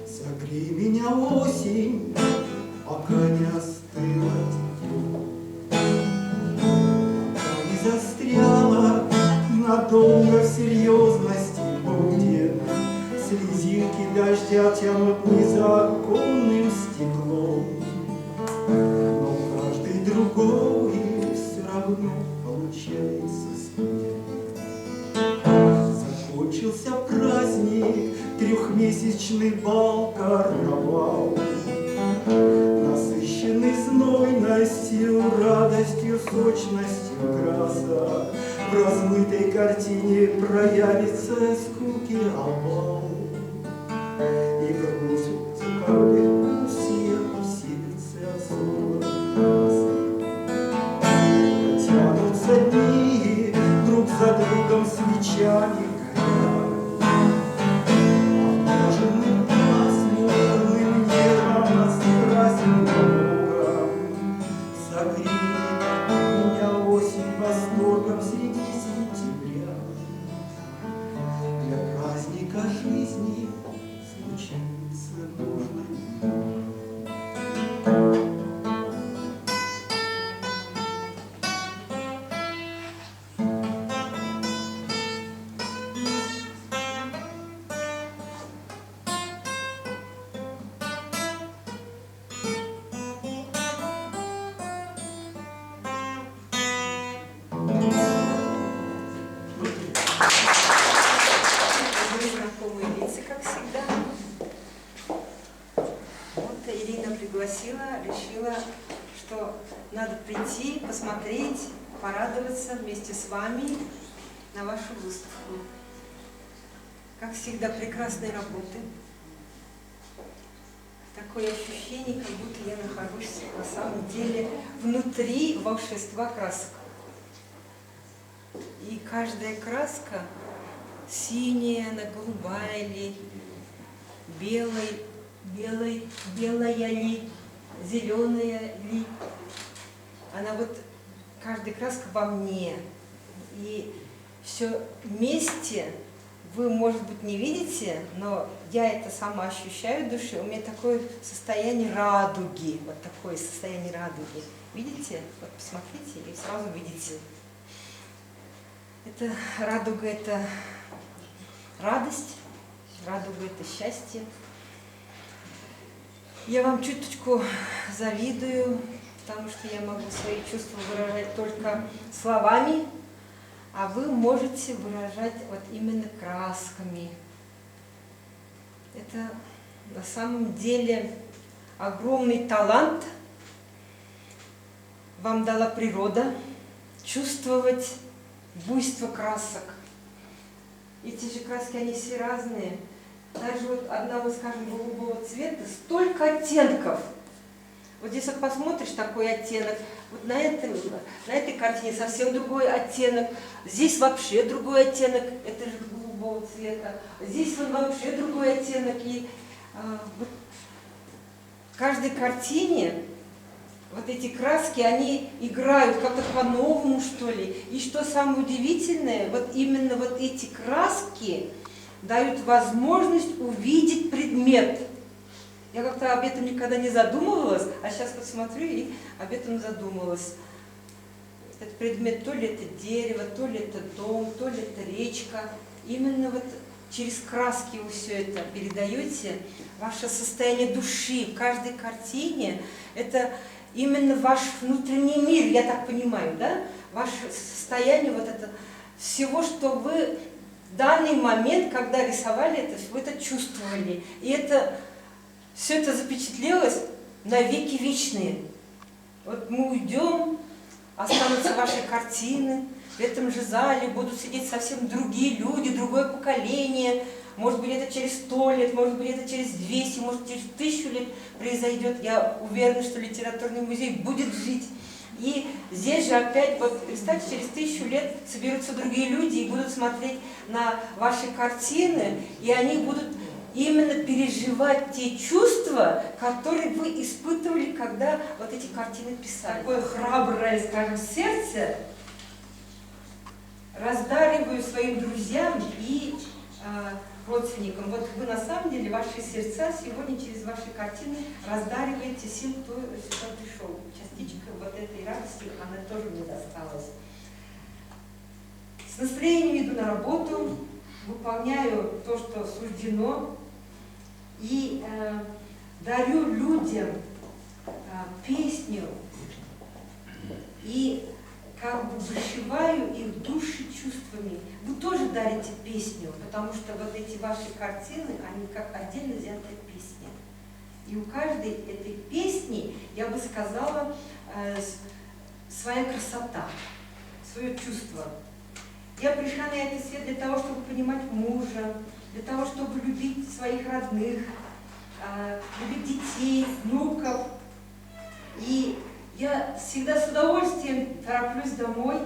Согрей меня, осень, пока не остыла тепло, пока не застряла надолго в серьезности будет. Слезинки дождя тянут незаконным стеклом, но каждый другой все равно получается свет. Закончился праздник, трехмесячный бал, карнавал, насыщенный знойностью, радостью, сочностью краса. В размытой картине проявится скуки овал, и грусть, как перкуссия, вселится озорно. Тянутся дни друг за другом свечами горят, обнаженным пасмурным небом над красным лугом. Согрей меня, осень, восторгом среди сентября. Для праздника жизни случится нужным. пригласила, решила, что надо прийти, посмотреть, порадоваться вместе с вами на вашу выставку. Как всегда, прекрасные работы. Такое ощущение, как будто я нахожусь на самом деле внутри волшебства красок. И каждая краска, синяя, она голубая ли, белая ли, зеленая ли, она вот, каждая краска во мне. И все вместе вы, может быть, не видите, но я это сама ощущаю в душе. У меня такое состояние радуги, вот такое состояние радуги. Видите? Вот посмотрите и сразу видите. Это радуга, это радость, радуга, это счастье. Я вам чуточку завидую, потому что я могу свои чувства выражать только словами, а вы можете выражать вот именно красками. Это на самом деле огромный талант вам дала природа чувствовать буйство красок. Эти же краски, они все разные. Даже вот одного, скажем, голубого цвета столько оттенков. Вот здесь вот посмотришь такой оттенок, вот на этой картине совсем другой оттенок, здесь вообще другой оттенок, это же голубого цвета, здесь вот вообще другой оттенок. И вот в каждой картине вот эти краски, они играют как-то по-новому, что ли. И что самое удивительное, вот именно вот эти краски дают возможность увидеть предмет. Я как-то об этом никогда не задумывалась, а сейчас посмотрю и об этом задумалась. Этот предмет, то ли это дерево, то ли это дом, то ли это речка. Именно вот через краски вы все это передаете, ваше состояние души в каждой картине. Это именно ваш внутренний мир, я так понимаю, да? Ваше состояние вот это всего, что вы в данный момент, когда рисовали это, вы это чувствовали. И это все это запечатлелось на веки вечные. Вот мы уйдем, останутся ваши картины, в этом же зале будут сидеть совсем другие люди, другое поколение. Может быть, это через 100 лет, может быть, это через 200, может, через 1000 лет произойдет. Я уверена, что литературный музей будет жить. И здесь же опять, вот представьте, через 1000 лет соберутся другие люди и будут смотреть на ваши картины, и они будут именно переживать те чувства, которые вы испытывали, когда вот эти картины писали. Такое храброе, скажем, сердце раздариваю своим друзьям и родственникам. Вот вы на самом деле, ваши сердца сегодня через ваши картины раздариваете всем, кто сюда пришел. Частичка вот этой радости, она тоже мне досталась. С настроением иду на работу, выполняю то, что суждено, и дарю людям песню, и как бы вышиваю их души чувствами. Вы тоже дарите песню, потому что вот эти ваши картины, они как отдельно взятая песня. И у каждой этой песни, я бы сказала, своя красота, свое чувство. Я пришла на этот свет для того, чтобы понимать мужа, для того, чтобы любить своих родных, любить детей, внуков. И я всегда с удовольствием тороплюсь домой.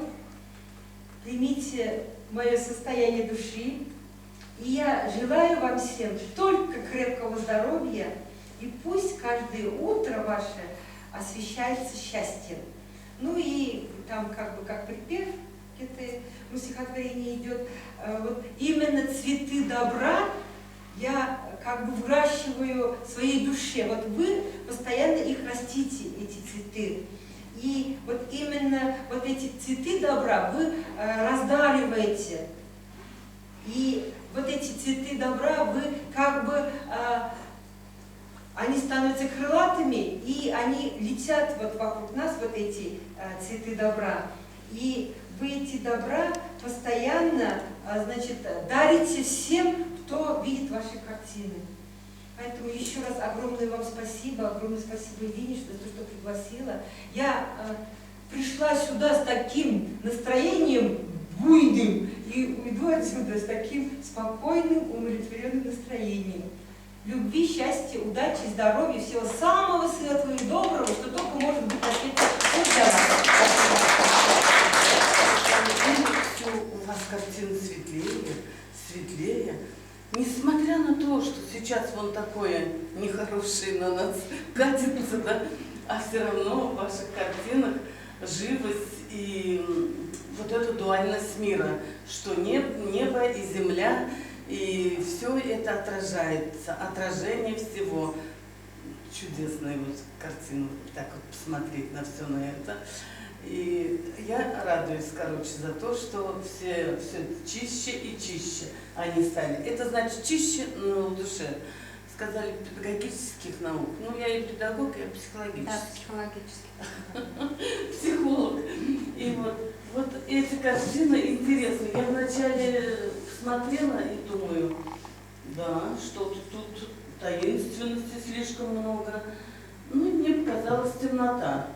Примите мое состояние души. И я желаю вам всем только крепкого здоровья. И пусть каждое утро ваше освещается счастьем. Ну и там как бы как припев, это стихотворение идет, вот именно цветы добра я как бы выращиваю в своей душе. Вот вы постоянно их растите, эти цветы. И вот именно вот эти цветы добра вы раздариваете. И вот эти цветы добра вы как бы, они становятся крылатыми, и они летят вот вокруг нас, вот эти цветы добра. И вы эти добра постоянно, значит, дарите всем, кто видит ваши картины. Поэтому еще раз огромное вам спасибо, огромное спасибо Ирине, за то, что пригласила. Я пришла сюда с таким настроением буйным и уйду отсюда с таким спокойным, умиротворенным настроением. Любви, счастья, удачи, здоровья, всего самого светлого и доброго, что только может быть на свете. Вот для вас. Все у вас картины светлее, светлее. Несмотря на то, что сейчас вон такое нехорошее на нас катится, да, а все равно в ваших картинах живость и вот эта дуальность мира, что небо и земля, и все это отражается, отражение всего. Чудесная вот картина, так вот посмотреть на все на это. И я радуюсь, короче, за то, что все чище и чище они стали. Это значит чище, но в душе. Сказали педагогических наук. Ну, я и педагог, и психологический. Да, психологический. Психолог. И вот эти картины интересны. Я вначале смотрела и думаю, да, что-то тут таинственности слишком много. Ну, и мне показалась темнота.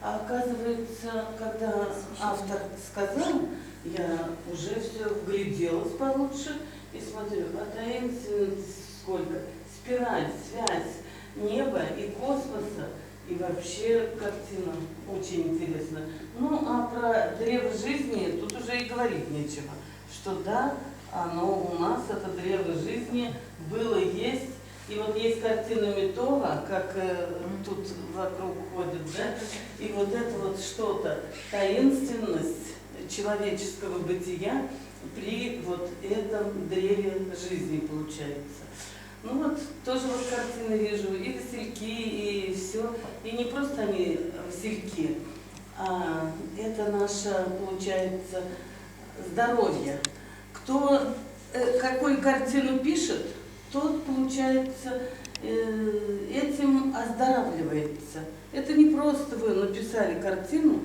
А оказывается, когда автор сказал, я уже все вгляделась получше и смотрю, а таинственности сколько? Спираль, связь неба и космоса, и вообще картина очень интересна. Ну, а про древо жизни тут уже и говорить нечего, что да, оно у нас, это древо жизни, было, есть. И вот есть картина Метова, как тут вокруг ходит, да, и вот это вот что-то, таинственность человеческого бытия при вот этом древе жизни получается. Ну вот, тоже вот картины вижу, и васильки, и все. И не просто они васильки, а это наше, получается, здоровье. Кто какую картину пишет, тот, получается, этим оздоравливается. Это не просто вы написали картину,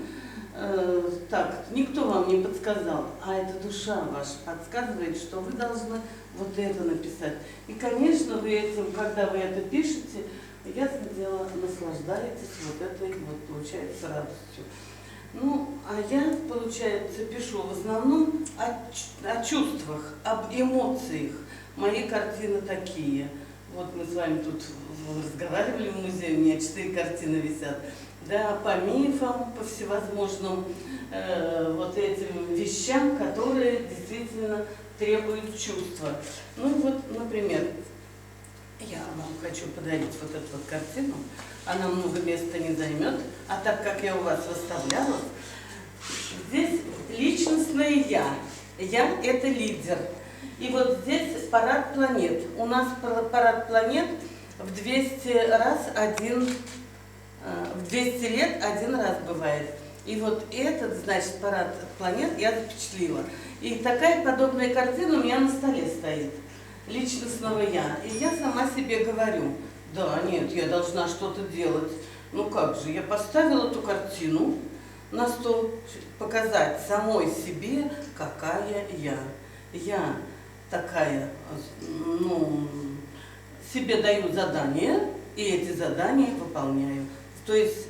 так, никто вам не подсказал, а это душа ваша подсказывает, что вы должны вот это написать. И, конечно, вы этим, когда вы это пишете, ясно дело, наслаждаетесь вот этой, вот, получается, радостью. Ну, а я, получается, пишу в основном о чувствах, об эмоциях. Мои картины такие. Вот мы с вами тут разговаривали в музее, у меня 4 картины висят. Да, по мифам, по всевозможным вот этим вещам, которые действительно требуют чувства. Ну вот, например, я вам хочу подарить вот эту вот картину. Она много места не займет, а так как я у вас выставляла, здесь личностное я. Я – это лидер. И вот здесь парад планет. У нас парад планет в 200 лет один раз бывает. И вот этот, значит, парад планет я запечатлила. И такая подобная картина у меня на столе стоит. Личностного я. И я сама себе говорю, да, нет, я должна что-то делать. Ну как же, я поставила эту картину на стол, показать самой себе, какая я. Я такая, ну, себе даю задания, и эти задания выполняю. То есть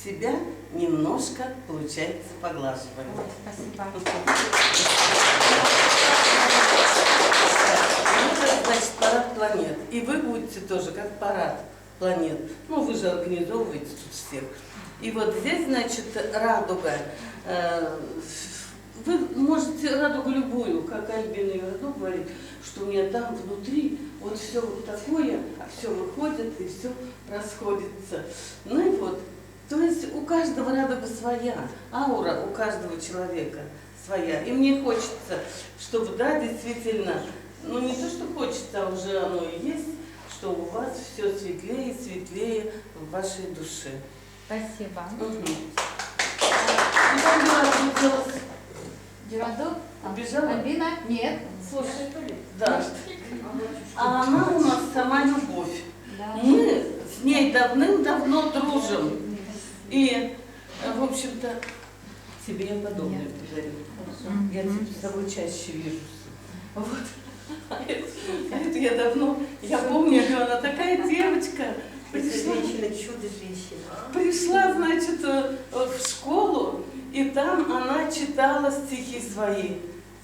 себя немножко, получается, поглаживаю. Спасибо. Это, значит, парад планет. И вы будете тоже как парад планет. Ну, вы же организовываете тут всех. И вот здесь, значит, радуга. Вы можете радугу любую, как Альбина Юродок говорит, что у меня там внутри вот все вот такое, а все выходит и все расходится. Ну и вот, то есть у каждого радуга своя, аура у каждого человека своя. И мне хочется, чтобы, да, действительно, ну не то, что хочется, а уже оно и есть, что у вас все светлее и светлее в вашей душе. Спасибо. Юродок? Убежала? Альбина? Нет. Слушай. Да. А она у нас сама любовь. Да. Мы с ней давным-давно дружим. И, в общем-то, тебе я подобное подарю. Я тебя с тобой чаще вижу. Вот. А это я давно, я помню, она так действительно чудо-женщина. Пришла, значит, в школу, и там она читала стихи свои.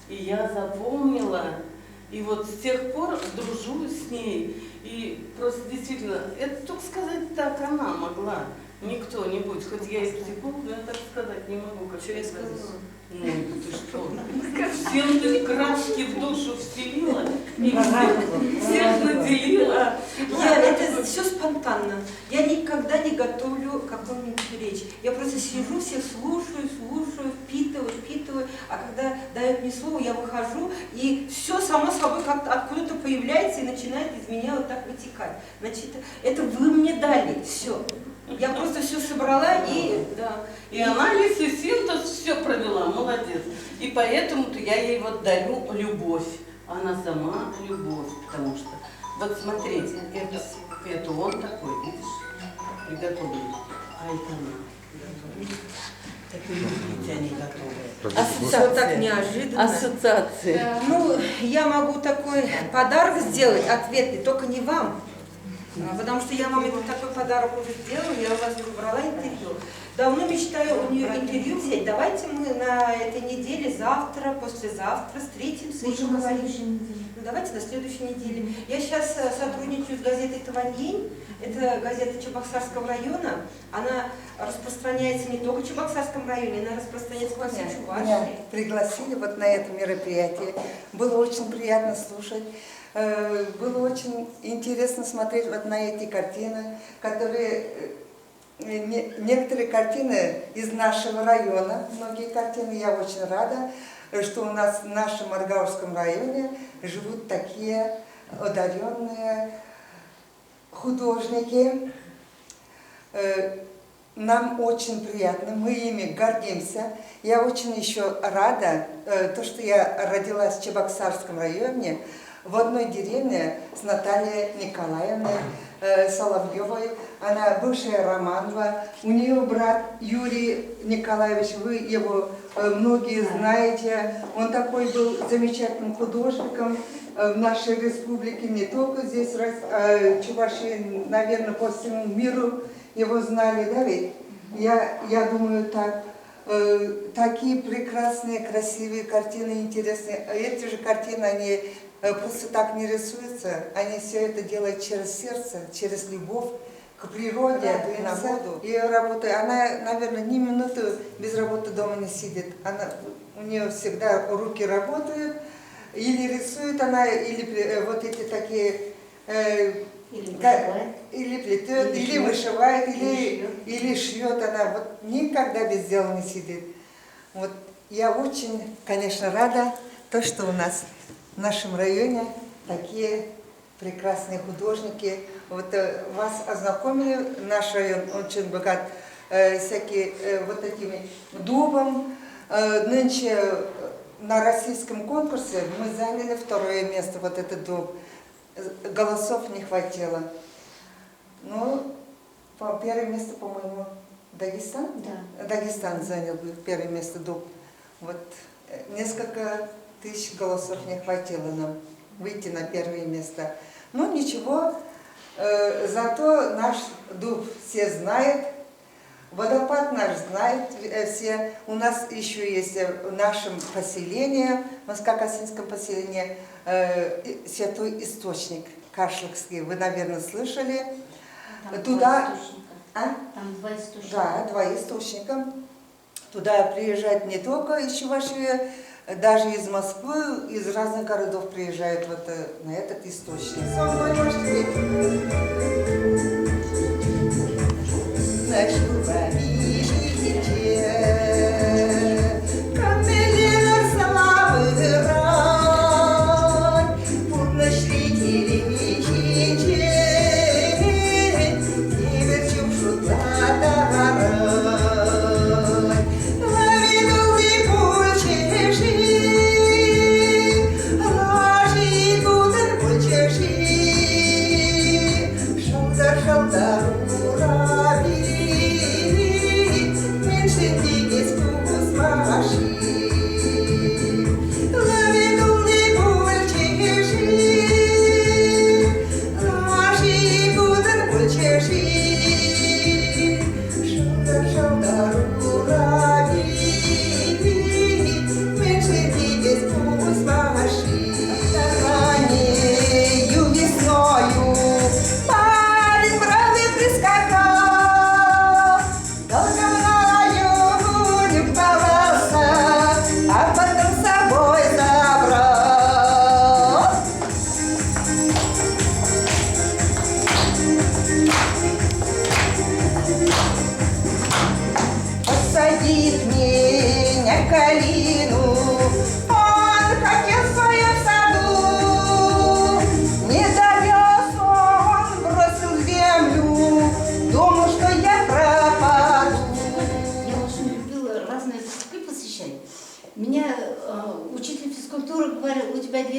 И я запомнила, и вот с тех пор дружу с ней. И просто действительно, это только сказать так она могла. Не кто-нибудь, хоть я и психолог, но я так сказать не могу, как я сказала. Ну, ты что? Всем ты краски в душу вселила, и всех наделила. Это все спонтанно. Я никогда не готовлю какую-нибудь речь. Я просто сижу, всех слушаю, впитываю. А когда дают мне слово, я выхожу, и все само собой как-то откуда-то появляется и начинает из меня вот так вытекать. Значит, это вы мне дали, все. Я просто все собрала и да. И анализ, и синтез все провела, молодец. И поэтому-то я ей вот дарю любовь. Она сама любовь, потому что, вот смотрите, это он такой, видишь, приготовленный, а это она. Так и видите, они готовы. Все так неожиданно. Ассоциации. Ну, я могу такой подарок сделать, ответный, только не вам. Потому что я вам этот такой подарок уже сделала, я у вас уже брала интервью. Давно мечтаю у нее интервью взять. Давайте мы на этой неделе, завтра, послезавтра встретимся. Лучше на следующей неделе. Ну, давайте на следующей неделе. Я сейчас сотрудничаю с газетой «Таваньень». Это газета Чебоксарского района. Она распространяется не только в Чебоксарском районе, она распространяется по всей Меня Чувашии. пригласили вот на это мероприятие. Было очень приятно слушать. Было очень интересно смотреть вот на эти картины, которые некоторые картины из нашего района, многие картины. Я очень рада, что у нас в нашем Маргаушском районе живут такие одаренные художники. Нам очень приятно, мы ими гордимся. Я очень еще рада, то, что я родилась в Чебоксарском районе, в одной деревне с Натальей Николаевной Соловьевой. Она бывшая Романова. У нее брат Юрий Николаевич, вы его многие знаете. Он такой был замечательным художником в нашей республике, не только здесь, в Чувашии, наверное, по всему миру его знали, да ведь? Я думаю, так. Такие прекрасные, красивые картины, интересные. Эти же картины, они просто так не рисуются, они все это делают через сердце, через любовь к природе, к народу. Ее работа, она, наверное, ни минуты без работы дома не сидит. У нее всегда руки работают, или рисует она, или вот эти такие... Или плетет, или вышивает, или шьет. Она вот никогда без дела не сидит. Вот я очень, конечно, рада, то, что у нас в нашем районе такие прекрасные художники. Вот вас ознакомили, наш район очень богат всякие вот такими дубом. Нынче на российском конкурсе мы заняли 2-е место, вот этот дуб. Голосов не хватило. Ну, первое место, по-моему, Дагестан? Да. Дагестан занял 1-е место дуб. Вот несколько тысяч голосов не хватило нам выйти на 1-е место. Ну, ничего, зато наш дуб все знают, водопад наш знает все. У нас еще есть в нашем поселении, в Москва-Косинском поселении, святой источник Кашлыкский. Вы, наверное, слышали. Там туда... 2 источника. А? Там 2 источника. Да, 2 источника. Туда приезжают не только из Чувашии, даже из Москвы, из разных городов приезжают вот на этот источник. Шалдар,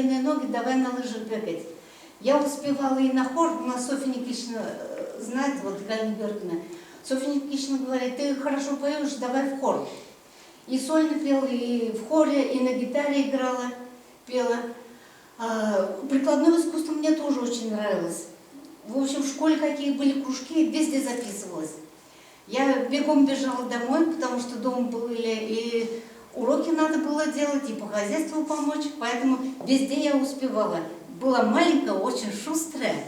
длинные ноги, давай на лыжах бегать. Я успевала и на хор, у нас Софья Никитична знает, вот Галина Георгиевна. Софья Никитична говорит, ты хорошо поешь, давай в хор. И сольно пела, и в хоре, и на гитаре играла, пела. Прикладное искусство мне тоже очень нравилось. В общем, в школе какие были кружки, везде записывалась. Я бегом бежала домой, потому что дома были и уроки надо было делать, и по хозяйству помочь, поэтому везде я успевала. Была маленькая, очень шустрая.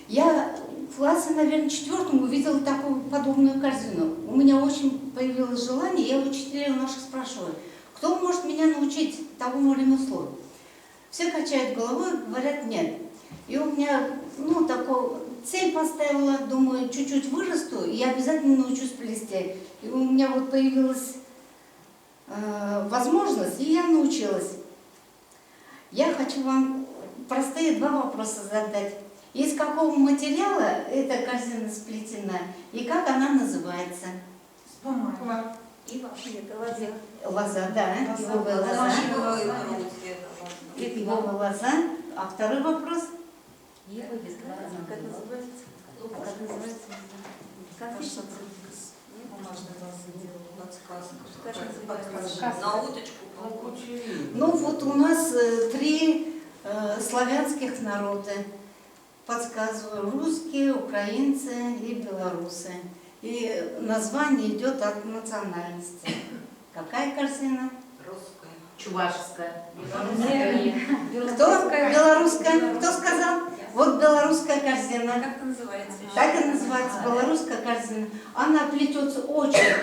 Я в классе, наверное, 4-м увидела такую подобную корзину. У меня очень появилось желание, я учителей наших спрашиваю, кто может меня научить такому ремеслу? Все качают головой, говорят нет. И у меня, такую цель поставила, думаю, чуть-чуть вырасту, и я обязательно научусь плести. И у меня вот появилась возможность, и я научилась. Я хочу вам простые 2 вопроса задать. Из какого материала эта корзина сплетена, и как она называется? С бумаги. И вообще это лоза. Лоза, да. Ивовая лоза. Ивовая лоза. А второй вопрос? Как называется? Как называется? Как пишется? На уточку. Вот у нас 3 славянских народа. Подсказываю, русские, украинцы и белорусы. И название идет от национальности. Какая корзина? Русская. Чувашская. Кто? Белорусская. Кто сказал? Вот белорусская корзина. Как это называется? Так и называется, белорусская корзина. Она плетется очень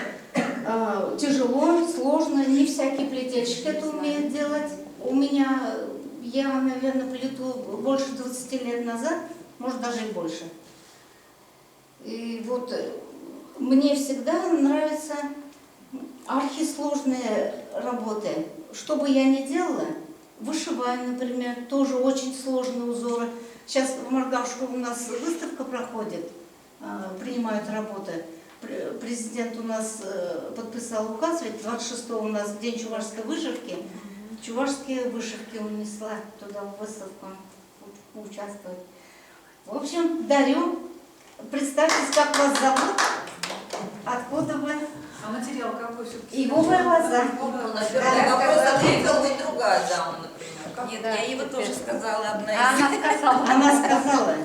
тяжело, сложно, не всякий плетельщик это умеет делать. У меня, я, наверное, плету больше 20 лет назад, может даже и больше. И вот мне всегда нравятся архисложные работы. Что бы я ни делала, вышиваю, например, тоже очень сложные узоры. Сейчас в Маргашку у нас выставка проходит, принимают работы. Президент у нас подписал указ, ведь 26-го у нас день чувашской вышивки. Чувашские вышивки унесла туда в выставку участвовать. В общем, дарю. Представьтесь, как вас зовут, откуда вы. А материал какой все-таки? Ивовая лоза. Наверное, вопрос ответила бы другая дама, например. Нет, я его тоже сказала, одна из них. Она сказала.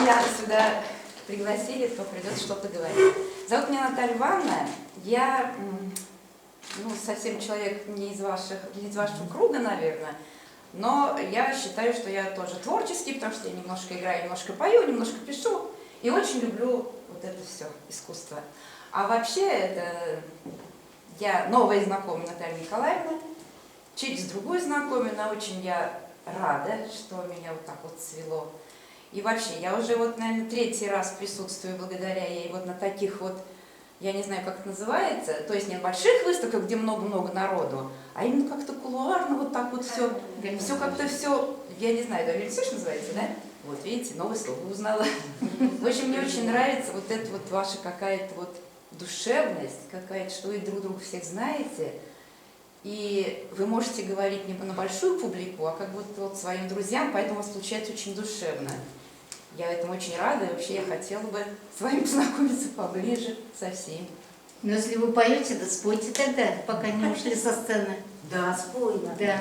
Меня сюда пригласили, кто придет что-то говорить. Зовут меня Наталья Ивановна. Я совсем человек не из вашего круга, наверное, но я считаю, что я тоже творческий, потому что я немножко играю, немножко пою, немножко пишу, и очень люблю вот это все искусство. А вообще, это я новая знакомая Наталья Николаевна, через другую знакомую, но очень я рада, что меня вот так вот свело. И вообще, я уже вот, наверное, 3-й раз присутствую благодаря ей вот на таких вот, я не знаю, как это называется, то есть не на больших выставках, где много-много народу, а именно как-то кулуарно вот так вот все как-то все, я не знаю, да, Вельсиш называется, да? Вот, видите, новое слово узнала. В общем, мне очень нравится вот эта вот ваша какая-то вот душевность, какая-то, что вы друг друга всех знаете, и вы можете говорить не на большую публику, а как будто вот своим друзьям, поэтому у вас получается очень душевно. Я этому очень рада, и вообще я хотела бы с вами познакомиться поближе со всеми. Но если вы поете, да спойте тогда, пока не ушли со сцены. Да, спой. Да.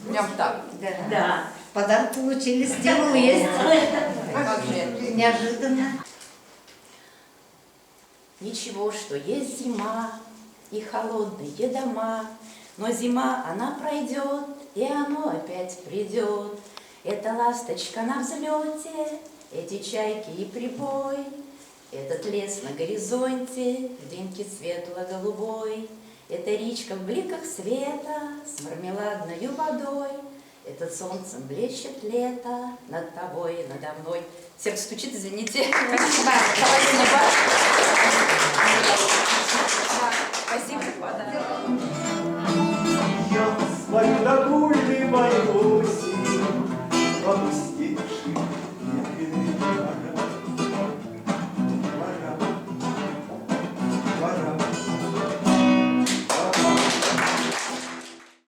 Прям так? Да. Подарок получили, стимул есть. Как же это? Неожиданно. Ничего, что есть зима и холодные дома, но зима, она пройдет, и оно опять придет. Эта ласточка на взлете, эти чайки и прибой, этот лес на горизонте, в дымке светло-голубой, эта речка в бликах света с мармеладною водой, этот солнцем блещет лето над тобой и надо мной. Сердце стучит, извините. Спасибо. Спасибо.